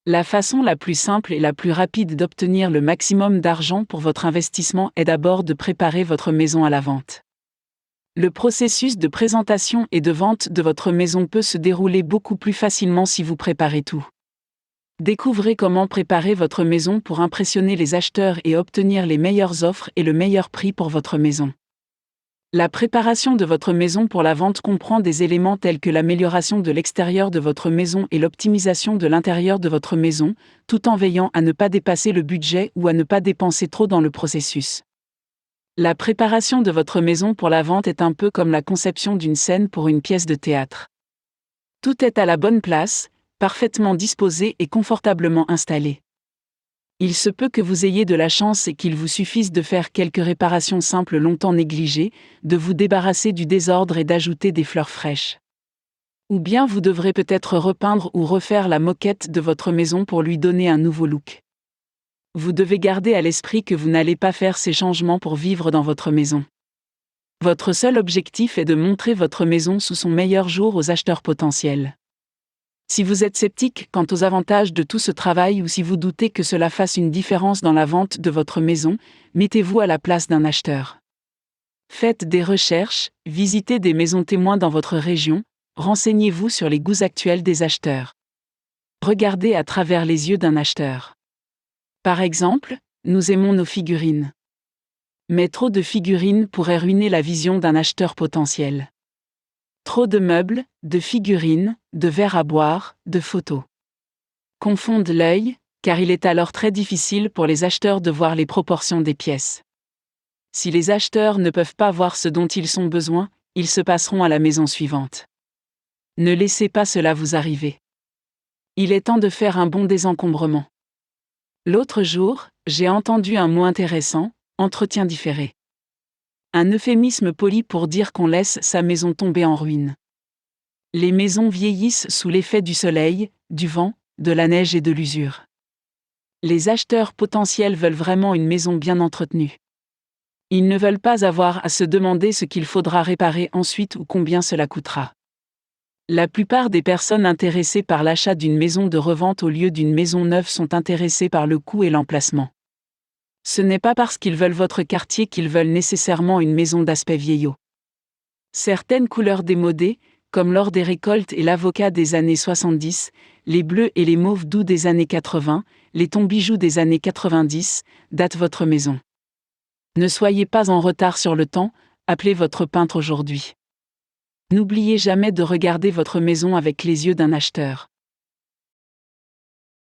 La façon la plus simple et la plus rapide d'obtenir le maximum d'argent pour votre investissement est d'abord de préparer votre maison à la vente. Le processus de présentation et de vente de votre maison peut se dérouler beaucoup plus facilement si vous préparez tout. Découvrez comment préparer votre maison pour impressionner les acheteurs et obtenir les meilleures offres et le meilleur prix pour votre maison. La préparation de votre maison pour la vente comprend des éléments tels que l'amélioration de l'extérieur de votre maison et l'optimisation de l'intérieur de votre maison, tout en veillant à ne pas dépasser le budget ou à ne pas dépenser trop dans le processus. La préparation de votre maison pour la vente est un peu comme la conception d'une scène pour une pièce de théâtre. Tout est à la bonne place, parfaitement disposé et confortablement installé. Il se peut que vous ayez de la chance et qu'il vous suffise de faire quelques réparations simples longtemps négligées, de vous débarrasser du désordre et d'ajouter des fleurs fraîches. Ou bien vous devrez peut-être repeindre ou refaire la moquette de votre maison pour lui donner un nouveau look. Vous devez garder à l'esprit que vous n'allez pas faire ces changements pour vivre dans votre maison. Votre seul objectif est de montrer votre maison sous son meilleur jour aux acheteurs potentiels. Si vous êtes sceptique quant aux avantages de tout ce travail ou si vous doutez que cela fasse une différence dans la vente de votre maison, mettez-vous à la place d'un acheteur. Faites des recherches, visitez des maisons témoins dans votre région, renseignez-vous sur les goûts actuels des acheteurs. Regardez à travers les yeux d'un acheteur. Par exemple, nous aimons nos figurines. Mais trop de figurines pourraient ruiner la vision d'un acheteur potentiel. Trop de meubles, de figurines, de verres à boire, de photos confondent l'œil, car il est alors très difficile pour les acheteurs de voir les proportions des pièces. Si les acheteurs ne peuvent pas voir ce dont ils ont besoin, ils se passeront à la maison suivante. Ne laissez pas cela vous arriver. Il est temps de faire un bon désencombrement. L'autre jour, j'ai entendu un mot intéressant, entretien différé. Un euphémisme poli pour dire qu'on laisse sa maison tomber en ruine. Les maisons vieillissent sous l'effet du soleil, du vent, de la neige et de l'usure. Les acheteurs potentiels veulent vraiment une maison bien entretenue. Ils ne veulent pas avoir à se demander ce qu'il faudra réparer ensuite ou combien cela coûtera. La plupart des personnes intéressées par l'achat d'une maison de revente au lieu d'une maison neuve sont intéressées par le coût et l'emplacement. Ce n'est pas parce qu'ils veulent votre quartier qu'ils veulent nécessairement une maison d'aspect vieillot. Certaines couleurs démodées, comme l'or des récoltes et l'avocat des années 70, les bleus et les mauves doux des années 80, les tons bijoux des années 90, datent votre maison. Ne soyez pas en retard sur le temps, appelez votre peintre aujourd'hui. N'oubliez jamais de regarder votre maison avec les yeux d'un acheteur.